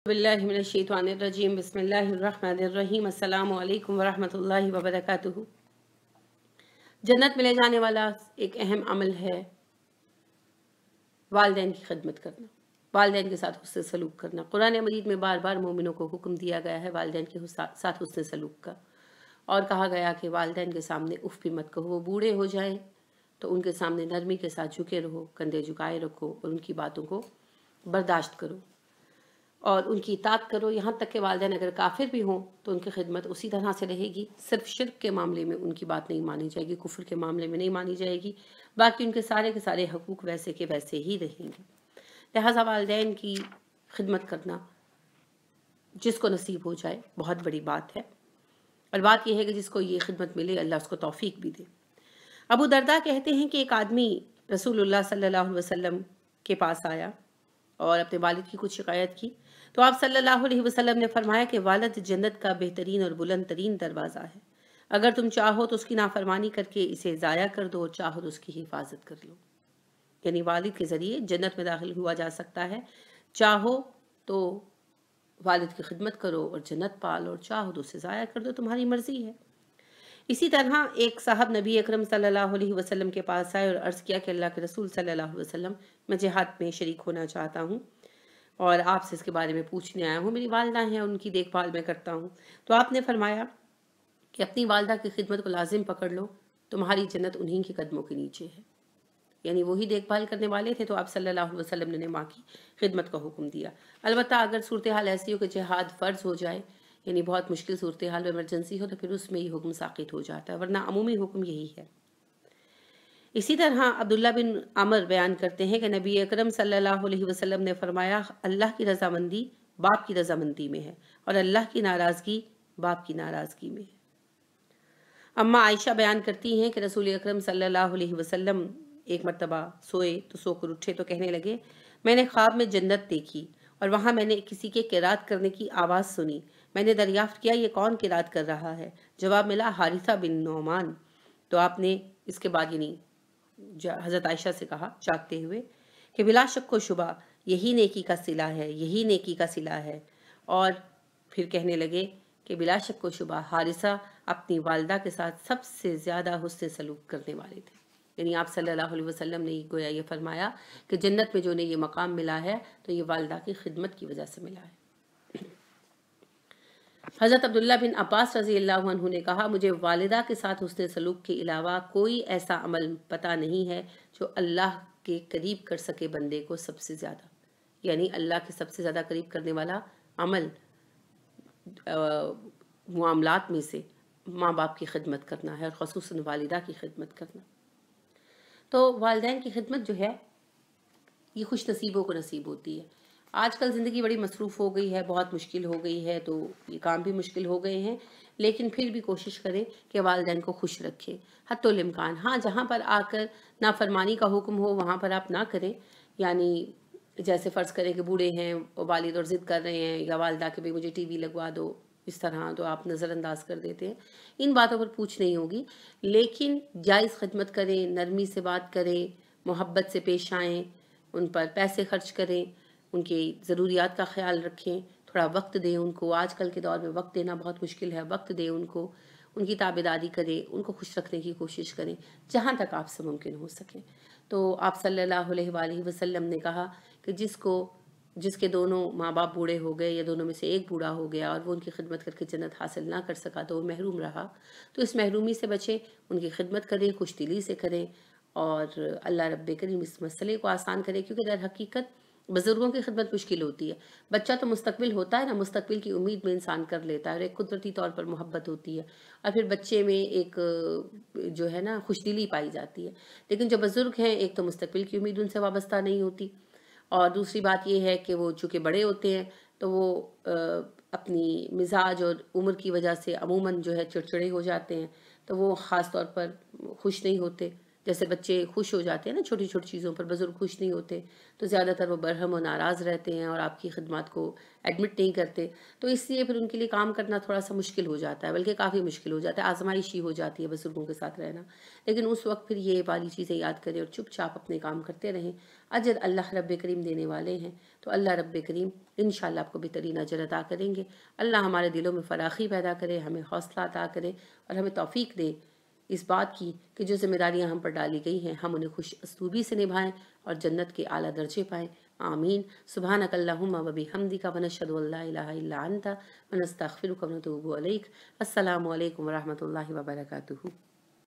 बिल्लाहि मिनश्शैतानिर्रजीम बिस्मिल्लाहिर्रहमानिर्रहीम अस्सलामु अलैकुम वरहमतुल्लाहि वबरकातुहू। जन्नत में ले जाने वाला एक अहम अमल है वालिदैन की खिदमत करना, वालिदैन के साथ हुस्न सलूक करना। कुरान मजीद में बार बार मोमिनों को हुक्म दिया गया है वालिदैन के साथ हुस्न सलूक का, और कहा गया कि वालिदैन के सामने उफ भी मत कहो। वो बूढ़े हो जाएं तो उनके सामने नरमी के साथ झुके रहो, कंधे झुकाए रखो और उनकी बातों को बर्दाश्त करो और उनकी इताअत करो। यहाँ तक कि वालिदैन अगर काफिर भी हों तो उनकी खिदमत उसी तरह से रहेगी। सिर्फ शिर्क के मामले में उनकी बात नहीं मानी जाएगी, कुफ्र के मामले में नहीं मानी जाएगी, बाकी उनके सारे के सारे हकूक़ वैसे के वैसे ही रहेंगे। लिहाजा वालिदैन की खिदमत करना जिसको नसीब हो जाए बहुत बड़ी बात है, और बात यह है कि जिसको ये खिदमत मिले अल्लाह उसको तौफीक भी दे। अबू दरदा कहते हैं कि एक आदमी रसूलुल्लाह सल्लल्लाहु अलैहि वसल्लम के पास आया और अपने वालिद की कुछ शिकायत की, तो आप सल्लल्लाहु अलैहि वसल्लम ने फरमाया कि वालिद जन्नत का बेहतरीन और बुलंद तरीन दरवाज़ा है। अगर तुम चाहो तो उसकी नाफरमानी करके इसे ज़ाया कर दो, और चाहो तो उसकी हिफाजत कर लो। यानी वालिद के ज़रिए जन्नत में दाखिल हुआ जा सकता है। चाहो तो वालिद की खिदमत करो और जन्नत पालो, और चाहो तो उसे ज़ाया कर दो, तुम्हारी मर्ज़ी है। इसी तरह एक साहब नबी अकरम सल्लल्लाहु अलैहि वसल्लम के पास आए और अर्ज़ किया कि अल्लाह के रसूल सल्लल्लाहु अलैहि वसल्लम, मैं जिहाद में शरीक होना चाहता हूँ और आपसे इसके बारे में पूछने आया हूँ। मेरी वालिदा हैं, उनकी देखभाल मैं करता हूँ। तो आपने फरमाया कि अपनी वालिदा की खिदमत को लाजिम पकड़ लो, तुम्हारी जन्नत उन्हीं के कदमों के नीचे है। यानी वही देखभाल करने वाले थे, तो आप सल्लल्लाहु अलैहि वसल्लम ने माँ की खिदमत का हुक्म दिया। अलबत्ता अगर सूरत हाल ऐसी हो कि जिहाद फ़र्ज़ हो जाए, यानी बहुत मुश्किल सूरत हाल में इमरजेंसी हो, तो फिर उसमें ये हुक्म साक़ित हो जाता है, वरना अमूमी हुक्म यही है। इसी तरह अब्दुल्ला बिन अमर बयान करते हैं कि नबी अकरम सल्लल्लाहु अलैहि वसल्लम ने फरमाया, अल्लाह की रज़ामंदी बाप की रज़ामंदी में है और अल्लाह की नाराज़गी बाप की नाराज़गी में है। अम्मा आयशा बयान करती हैं कि रसूल अकरम सल्लल्लाहु अलैहि वसल्लम एक मर्तबा सोए तो सोकर उठे तो कहने लगे, मैंने ख्वाब में जन्नत देखी और वहाँ मैंने किसी के किरात करने की आवाज़ सुनी। मैंने दरियाफ्त किया, ये कौन किरात कर रहा है? जवाब मिला, हारिसा बिन नौमान। तो आपने इसके बाद यानी हज़रत आयशा से कहा जागते हुए कि बिला शक व शुबा यही नेकी का सिला है, यही नेकी का सिला है। और फिर कहने लगे कि बिला शक व शुबा हारिसा अपनी वालिदा के साथ सबसे ज़्यादा हुस्न सलूक करने वाले थे। यानी आप सल्लल्लाहु अलैहि वसल्लम ने गोया ये फरमाया कि जन्नत में जो ने ये मकाम मिला है तो ये वालिदा की खिदमत की वजह से मिला है। हज़रत अब्दुल्ला बिन अब्बास रज़ी अल्लाहु अन्हु ने कहा, मुझे वालिदा के साथ हुस्न सलूक के अलावा कोई ऐसा अमल पता नहीं है जो अल्लाह के करीब कर सके बंदे को सबसे ज़्यादा। यानी अल्लाह के सबसे ज़्यादा करीब करने वाला अमल मामलात में से माँ बाप की खिदमत करना है, और ख़ुसूसन वालिदा की खिदमत करना। तो वालिदैन की खिदमत जो है ये खुश नसीबों को नसीब होती है। आजकल ज़िंदगी बड़ी मसरूफ़ हो गई है, बहुत मुश्किल हो गई है, तो ये काम भी मुश्किल हो गए हैं, लेकिन फिर भी कोशिश करें कि वालिदैन को खुश रखें हत्तुल इम्कान। हाँ, जहाँ पर आकर नाफरमानी का हुक्म हो वहाँ पर आप ना करें। यानी जैसे फ़र्ज़ करें कि बूढ़े हैं वालिद और ज़िद कर रहे हैं, या वालिदा कि भाई मुझे टीवी लगवा दो, इस तरह तो आप नज़रअंदाज कर देते हैं। इन बातों पर पूछ नहीं होगी, लेकिन जायज़ खिदमत करें, नरमी से बात करें, मोहब्बत से पेश आएँ, उन पर पैसे खर्च करें, उनकी ज़रूरियात का ख्याल रखें, थोड़ा वक्त दें उनको। आजकल के दौर में वक्त देना बहुत मुश्किल है, वक्त दें उनको, उनकी ताबेदारी करें, उनको खुश रखने की कोशिश करें जहाँ तक आपसे मुमकिन हो सके। तो आप सल्लल्लाहु अलैहि वसल्लम ने कहा कि जिसके दोनों माँ बाप बूढ़े हो गए या दोनों में से एक बूढ़ा हो गया और वो उनकी खिदमत करके जन्नत हासिल ना कर सका तो वो महरूम रहा, तो इस महरूमी से बचें, उनकी खिदमत करें, खुश दिली से करें, और अल्लाह रब्बे करीम इस मसले को आसान करे। क्योंकि दर हकीकत बुज़ुर्गों की खिदमत मुश्किल होती है। बच्चा तो मुस्तकबिल होता है ना, मुस्तकबिल की उम्मीद में इंसान कर लेता है, और एक कुदरती तौर पर मोहब्बत होती है, और फिर बच्चे में एक जो है ना खुशदिली पाई जाती है। लेकिन जो बुज़ुर्ग हैं, एक तो मुस्तकबिल की उम्मीद उनसे वाबस्ता नहीं होती, और दूसरी बात ये है कि वो चूँकि बड़े होते हैं तो वो अपनी मिजाज और उम्र की वजह से अमूमन जो है चिड़चिड़े हो जाते हैं, तो वो ख़ास तौर पर खुश नहीं होते, جیسے بچے خوش ہو جاتے ہیں نا چھوٹی چھوٹی چیزوں پر، بزرگ خوش نہیں ہوتے تو زیادہ تر وہ برہم و ناراض رہتے ہیں اور آپ کی خدمات کو ایڈمٹ نہیں کرتے، تو اس لیے پھر ان کے لیے کام کرنا تھوڑا سا مشکل ہو جاتا ہے، بلکہ کافی مشکل ہو جاتا ہے، آزمائشی ہو جاتی ہے بزرگوں کے ساتھ رہنا۔ لیکن اس وقت پھر یہ والی چیزیں یاد کریں اور چپ چاپ اپنے کام کرتے رہیں، اجر اللہ رب کریم دینے والے ہیں، تو اللہ رب کریم انشاءاللہ آپ کو بہترین اجر عطا کریں گے۔ اللہ ہمارے دلوں میں فراخی پیدا کرے، ہمیں حوصلہ عطا کرے اور ہمیں توفیق دے اس بات کی کہ جو ذمہ داریاں ہم پر ڈالی گئی ہیں ہم انہیں خوش اسلوبی سے نبھائیں اور جنت کے اعلیٰ درجے پائیں۔ آمین۔ سبحانک اللہم و بحمدک ونشہد ان لا الہ الا انت ونستغفرک ونتوب الیک۔ السلام علیکم ورحمۃ اللہ وبرکاتہ۔